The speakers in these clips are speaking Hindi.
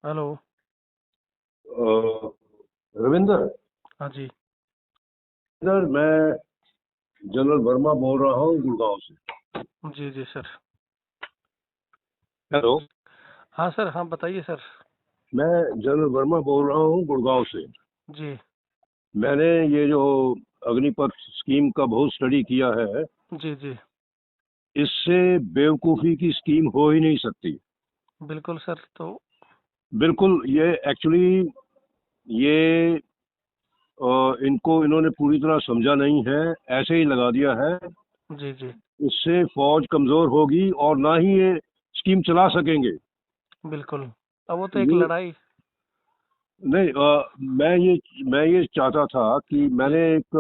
हेलो। अ, रविंदर हाँ जी। सर, मैं जनरल वर्मा बोल रहा हूँ गुड़गांव से। जी जी सर। हेलो। हाँ सर, हाँ बताइए सर। मैं जनरल वर्मा बोल रहा हूँ गुड़गांव से। जी मैंने ये जो अग्निपथ स्कीम का बहुत स्टडी किया है। जी जी। इससे बेवकूफ़ी की स्कीम हो ही नहीं सकती। बिल्कुल सर। तो बिल्कुल, ये एक्चुअली ये इनको इन्होंने पूरी तरह समझा नहीं है, ऐसे ही लगा दिया है। जी जी। इससे फौज कमज़ोर होगी और ना ही ये स्कीम चला सकेंगे। बिल्कुल। अब वो तो एक ये लड़ाई। नहीं, मैं ये चाहता था कि जी मैंने एक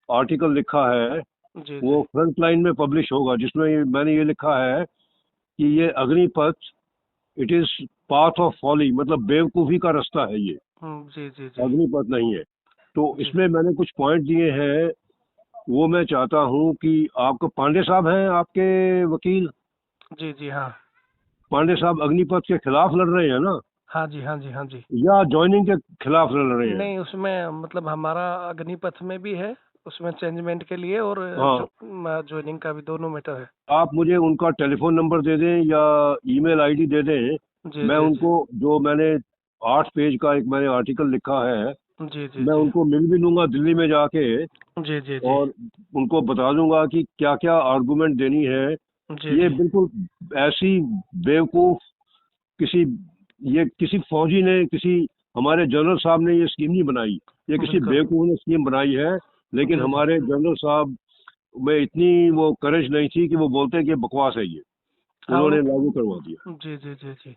आर्टिकल लिखा है, जी जी। वो फ्रंट लाइन में पब्लिश होगा, जिसमें मैंने ये लिखा है कि ये Agnipath it is path of folly, मतलब बेवकूफ़ी का रास्ता है ये, जी जी जी। अग्निपथ नहीं है। तो जी इसमें मैंने कुछ पॉइंट दिए हैं, वो मैं चाहता हूँ कि आपको, पांडे साहब हैं आपके वकील, जी जी। हाँ पांडे साहब अग्निपथ के खिलाफ लड़ रहे हैं ना, हाँ जी। हाँ जी। हाँ जी। या ज्वाइनिंग के खिलाफ लड़ रहे हैं? नहीं, उसमें मतलब हमारा अग्निपथ में भी है, उसमें चेंजमेंट के लिए, और हाँ। जो ज्वाइनिंग का भी, दोनों मैटर है। आप मुझे उनका टेलीफोन नंबर दे दें या ईमेल आईडी दे दें। जी मैं जी जी। उनको, जो मैंने 8 पेज का एक मैंने आर्टिकल लिखा है, जी जी मैं जी। उनको मिल भी लूंगा दिल्ली में जाके, जी जी जी। और उनको बता दूंगा कि क्या क्या आर्गुमेंट देनी है। जी ये जी। बिल्कुल ऐसी बेवकूफ, किसी ये किसी फौजी ने, किसी हमारे जनरल साहब ने ये स्कीम नहीं बनाई, ये किसी बिल्कुल। बेवकूफ ने स्कीम बनाई है। लेकिन जी जी। हमारे जनरल साहब में इतनी वो करेज नहीं थी कि वो बोलते हैं कि बकवास है ये, हाँ उन्होंने उन लागू करवा दिया। जी जी जी जी।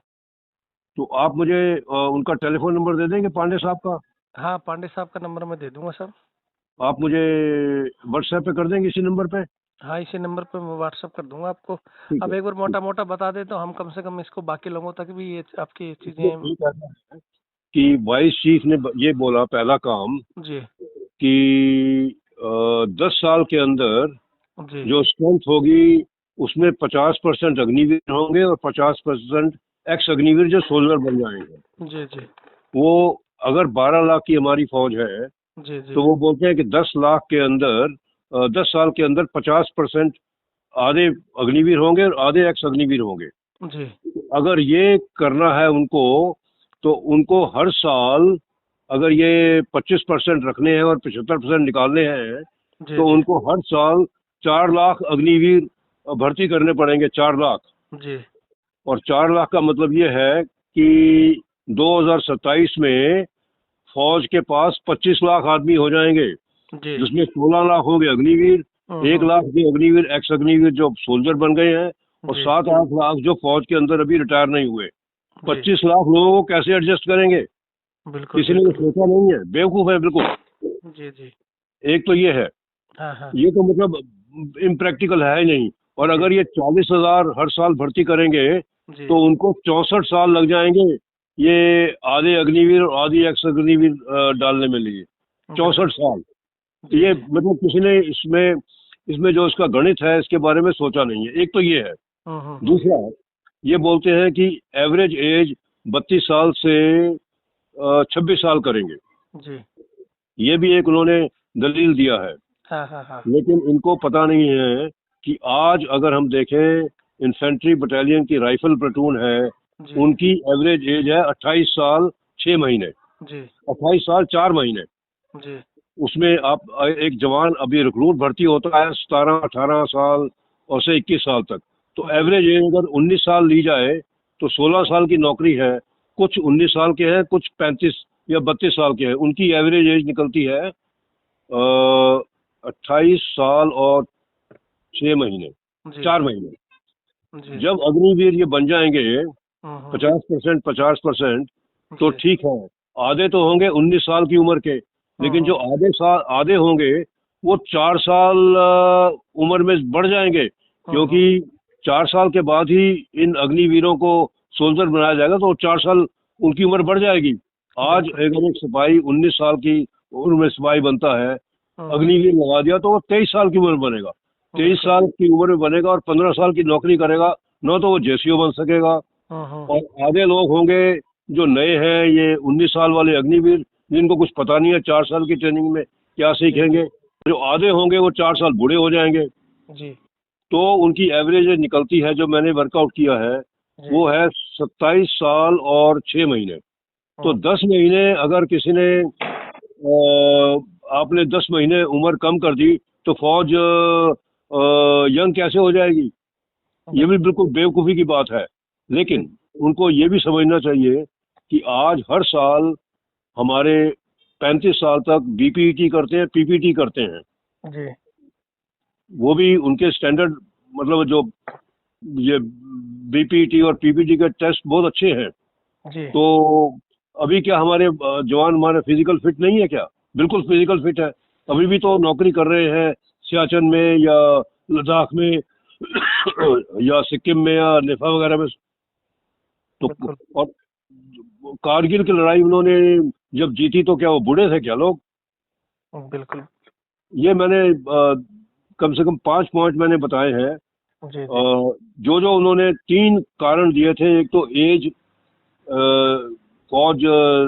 तो आप मुझे उनका टेलीफोन नंबर दे देंगे, पांडे साहब का? हाँ, पांडे साहब का नंबर मैं दे दूंगा सर। आप मुझे व्हाट्सएप पे कर देंगे इसी नंबर पे? हाँ, इसी नंबर पे मैं व्हाट्सअप कर दूंगा आपको। ठीक अब है, एक बार ठीक। मोटा मोटा बता दें तो हम कम से कम इसको बाकी लोगों तक भी ये आपकी इसमें चीज़ें। ठीक है कि वाइस चीफ ने ये बोला, पहला काम, जी कि 10 साल के अंदर जी जो स्ट्रेंथ होगी, उसमें 50% अग्निवीर होंगे और 50% एक्स अग्निवीर जो सोल्जर बन जाएंगे। जी जी वो, अगर 12 लाख की हमारी फौज है, जी जी। तो वो बोलते हैं कि 10 लाख के अंदर, 10 साल के अंदर 50% आधे अग्निवीर होंगे और आधे एक्स अग्निवीर होंगे। जी अगर ये करना है उनको, तो उनको हर साल, अगर ये 25% रखने हैं और 75% निकालने हैं, जी तो जी उनको हर साल 4 लाख अग्निवीर भर्ती करने पड़ेंगे, 4 लाख। जी और 4 लाख का मतलब ये है कि 2027 में फौज के पास 25 लाख आदमी हो जाएंगे, जी। जिसमें 16 लाख हो गए अग्निवीर, एक हम्म। लाख जो अग्निवीर एक्स अग्निवीर जो सोल्जर बन गए हैं, और जी 7-8 लाख जो फौज के अंदर अभी रिटायर नहीं हुए। जी। 25 लाख लोगों को कैसे एडजस्ट करेंगे? बिल्कुल किसी ने ये बिल्कुल। सोचा नहीं है, बेवकूफ है बिल्कुल। जी जी। एक तो ये है, हाँ हाँ। ये तो मतलब इम्प्रैक्टिकल है ही नहीं। और जी अगर ये 40,000 हर साल भर्ती करेंगे, जी। तो उनको 64 साल लग जाएंगे, ये आधे अग्निवीर और आधी एक्स अग्निवीर डालने में लिए। चौसठ बिल्कुल। साल जी ये जी। मतलब किसी ने इसमें इसमें जो इसका गणित है, इसके बारे में सोचा नहीं है। एक तो ये है। हम्म। दूसरा, ये बोलते हैं कि एवरेज एज 32 साल से 26 साल करेंगे। जी। ये भी एक उन्होंने दलील दिया है। हाँ हाँ हाँ। लेकिन इनको पता नहीं है कि आज अगर हम देखें, इन्फेंट्री बटालियन की राइफल प्लेटून है, जी उनकी एवरेज एज है 28 साल 6 महीने, जी 28 साल 4 महीने। जी। उसमें आप एक जवान अभी रिक्रूट भर्ती होता है 17-18 साल और से 21 साल तक। तो जी एवरेज एज अगर 19 साल ली जाए, तो 16 साल की नौकरी है। कुछ 19 साल के हैं, कुछ 35 या 32 साल के हैं, उनकी एवरेज एज निकलती है 28 साल और 6 महीने, जी 4 महीने। जी। जब अग्निवीर ये बन जाएंगे हम्म। 50%, तो जी। ठीक है, आधे तो होंगे 19 साल की उम्र के। लेकिन जो हम्म। आधे होंगे, वो 4 साल उम्र में बढ़ जाएंगे, हम्म। क्योंकि 4 साल के बाद ही इन अग्निवीरों को सोल्जर बनाया जाएगा, तो 4 साल उनकी उम्र बढ़ जाएगी। आज बिल्कुल। अगर एक सिपाही 19 साल की उम्र में सिपाही बनता है, हम्म। अग्निवीर लगा दिया, तो वो 23 साल की उम्र बनेगा। तेईस बिल्कुल। साल की उम्र में बनेगा और 15 साल की नौकरी करेगा, न तो वो जेसीओ बन सकेगा। हम्म। और आधे लोग होंगे जो नए हैं ये 19 साल वाले अग्निवीर, जिनको कुछ पता नहीं है 4 साल की ट्रेनिंग में क्या सीखेंगे, जो आधे होंगे वो 4 साल बूढ़े हो जाएंगे। जी तो उनकी एवरेज निकलती है, जो मैंने वर्कआउट किया है जी। वो है 27 साल और 6 महीने। तो 10 महीने अगर किसी ने आपने 10 महीने उम्र कम कर दी तो फौज यंग कैसे हो जाएगी? ये भी बिल्कुल बेवकूफ़ी की बात है। लेकिन उनको ये भी समझना चाहिए कि आज हर साल हमारे 35 साल तक बीपीटी करते हैं, पीपीटी करते हैं। जी वो भी उनके स्टैंडर्ड, मतलब जो ये बीपीटी और पीपीटी के टेस्ट बहुत अच्छे हैं। जी। तो अभी क्या हमारे जवान हमारे फिजिकल फिट नहीं है क्या? बिल्कुल फिजिकल फिट है। अभी भी तो नौकरी कर रहे हैं सियाचिन में या लद्दाख में या सिक्किम में या नेपाल वगैरह में। तो बिल्कुल और कारगिल की लड़ाई उन्होंने जब जीती तो क्या वो बूढ़े थे क्या लोग? बिल्कुल। ये मैंने कम से कम 5 पॉइंट मैंने बताए हैं। जी जी जो जो उन्होंने 3 कारण दिए थे, एक तो एज, फौज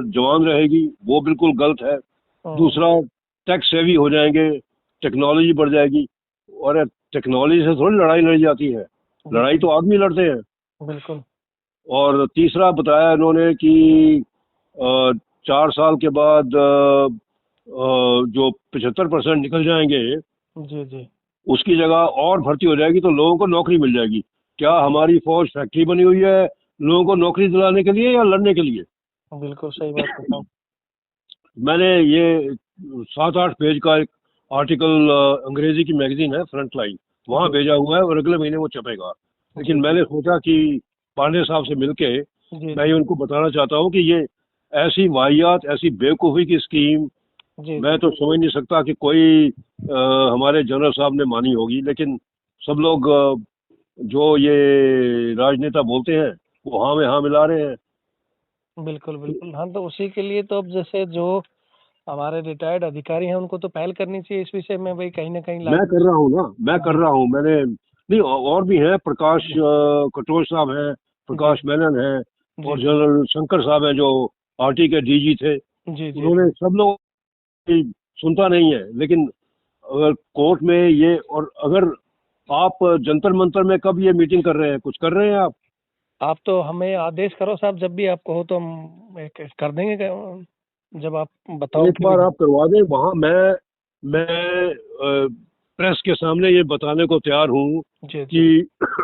जवान रहेगी, वो बिल्कुल गलत है। दूसरा, टैक्स सेवी हो जाएंगे, टेक्नोलॉजी बढ़ जाएगी। और टेक्नोलॉजी से थोड़ी लड़ाई लड़ी जाती है, लड़ाई तो आदमी लड़ते हैं। बिल्कुल। और तीसरा बताया इन्होंने कि 4 साल के बाद जो 75% निकल जाएंगे जी जी उसकी जगह और भर्ती हो जाएगी तो लोगों को नौकरी मिल जाएगी। क्या हमारी फौज फैक्ट्री बनी हुई है लोगों को नौकरी दिलाने के लिए या लड़ने के लिए? बिल्कुल सही बात बताऊँ। मैंने ये 7-8 पेज का एक आर्टिकल, अंग्रेजी की मैगजीन है फ्रंट लाइन, वहाँ भेजा हुआ है और अगले महीने वो छपेगा। लेकिन मैंने सोचा कि पांडे साहब से मिलके जी मैं ये उनको बताना चाहता हूँ कि ये ऐसी वाहियात, ऐसी बेवकूफ़ी की स्कीम जी मैं तो समझ नहीं सकता कि कोई हमारे जनरल साहब ने मानी होगी। लेकिन सब लोग जो ये राजनेता बोलते हैं वो हाँ में हाँ मिला रहे हैं। बिल्कुल बिल्कुल। हाँ, तो उसी के लिए तो अब जैसे जो हमारे रिटायर्ड अधिकारी हैं उनको तो पहल करनी चाहिए इस विषय में, भाई कहीं ना कहीं मैं लागू। कर रहा हूँ ना, मैं कर रहा हूँ। मैंने नहीं, और भी हैं, प्रकाश कटोच साहब हैं, जी प्रकाश मेनन हैं, जी और जनरल शंकर साहब हैं जो आरटी के डीजी थे। जी जी उन्होंने, सब लोग की सुनता नहीं है। लेकिन अगर कोर्ट में ये, और अगर आप जंतर मंतर में कब ये मीटिंग कर रहे हैं, कुछ कर रहे हैं आप? आप तो हमें आदेश करो साहब, जब भी आपको हो तो हम एक कर देंगे जब आप बताओ एक कि बार भाई। आप करवा दें वहाँ। मैं प्रेस के सामने ये बताने को तैयार हूँ जी कि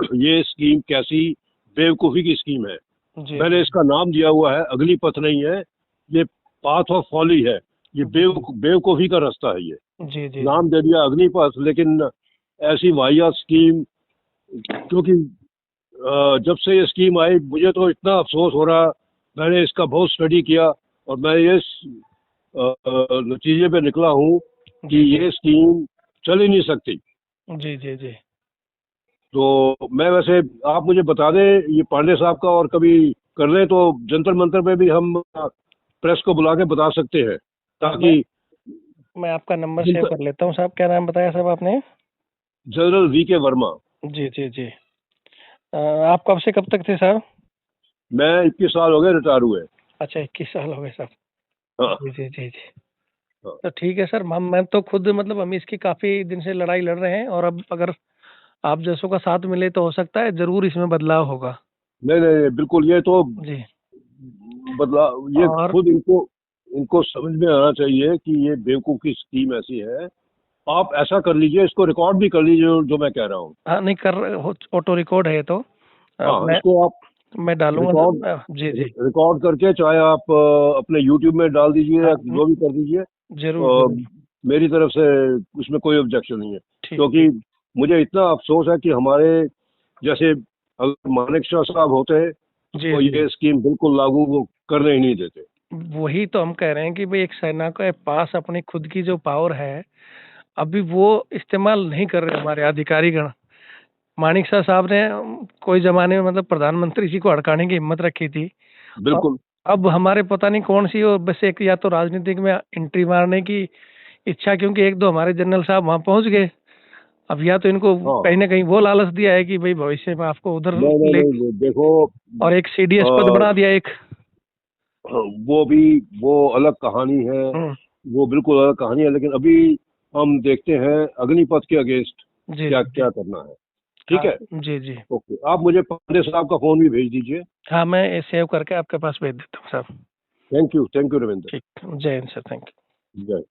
जी ये स्कीम कैसी बेवकूफ़ी की स्कीम है। जी मैंने जी इसका नाम दिया हुआ है, अगली पथ नहीं है, ये पाथ ऑफ फॉली है। ये बेवकूफ़ी का रास्ता है ये। जी जी नाम दे दिया अग्निपथ, लेकिन ऐसी वाहियात स्कीम। क्योंकि जब से ये स्कीम आई मुझे तो इतना अफसोस हो रहा, मैंने इसका बहुत स्टडी किया और मैं ये नतीजे पे निकला हूँ कि जी ये स्कीम चल ही नहीं सकती। जी जी जी। तो मैं वैसे, आप मुझे बता दें ये पांडे साहब का, और कभी कर लें तो जंतर मंतर पे भी हम प्रेस को बुला के बता सकते हैं, मैं ताकि मैं आपका नंबर सेव कर लेता हूँ साहब। क्या नाम बताया साहब आपने? जनरल वी के वर्मा। जी जी जी। आप कब से कब तक थे साहब? मैं 21 साल हो गए रिटायर हुए। अच्छा 21 साल हो गए साहब। हाँ जी जी जी जी। हाँ। तो ठीक है सर, हम मैं तो खुद मतलब हम इसकी काफ़ी दिन से लड़ाई लड़ रहे हैं, और अब अगर आप जैसों का साथ मिले तो हो सकता है ज़रूर इसमें बदलाव होगा। नहीं नहीं नहीं, बिल्कुल ये तो जी। बदला, ये और खुद इनको इनको समझ में आना चाहिए कि ये बेवकूफ़ की स्कीम ऐसी है। आप ऐसा कर लीजिए, इसको रिकॉर्ड भी कर लीजिए जो मैं कह रहा हूँ। हाँ, नहीं कर ऑटो रिकॉर्ड है ये तो। हाँ, मैं इसको आप डालूंगा रिकॉर्ड सर। जी जी। रिकॉर्ड करके, चाहे आप अपने यूट्यूब में डाल दीजिए या हाँ, जो भी कर दीजिए। जरूर जरूर। मेरी तरफ से उसमें कोई ऑब्जेक्शन नहीं है। ठीक क्योंकि ठीक। मुझे इतना अफसोस है कि हमारे जैसे, अगर मानेक शाह साहब होते जी तो जी। ये स्कीम बिल्कुल लागू वो करने ही नहीं देते। वही तो हम कह रहे हैं कि भाई एक सेना के पास अपनी खुद की जो पावर है, अभी वो इस्तेमाल नहीं कर रहे हमारे अधिकारीगण। मानिक शाह साहब ने कोई जमाने में मतलब प्रधानमंत्री जी को अड़काने की हिम्मत रखी थी। अब बिल्कुल। अब हमारे पता नहीं कौन सी, और बस एक या तो राजनीतिक में एंट्री मारने की इच्छा, क्योंकि एक दो हमारे जनरल साहब वहां पहुंच गए। अब या तो इनको हाँ, कहीं ना कहीं वो लालच दिया है कि भाई भविष्य में आपको उधर नहीं नहीं ले, नहीं, देखो और एक सीडीएस पद बना दिया एक। वो अलग कहानी है, वो बिल्कुल अलग कहानी है। लेकिन अभी हम देखते हैं अग्निपथ के अगेंस्ट जी क्या जी क्या करना है। ठीक है, हाँ, जी जी ओके। आप मुझे पांडे साहब का फोन भी भेज दीजिए। हाँ, मैं सेव करके आपके पास भेज देता हूँ साहब। Thank you Ravindra. ठीक, जय हिंद सर, थैंक यू। जय।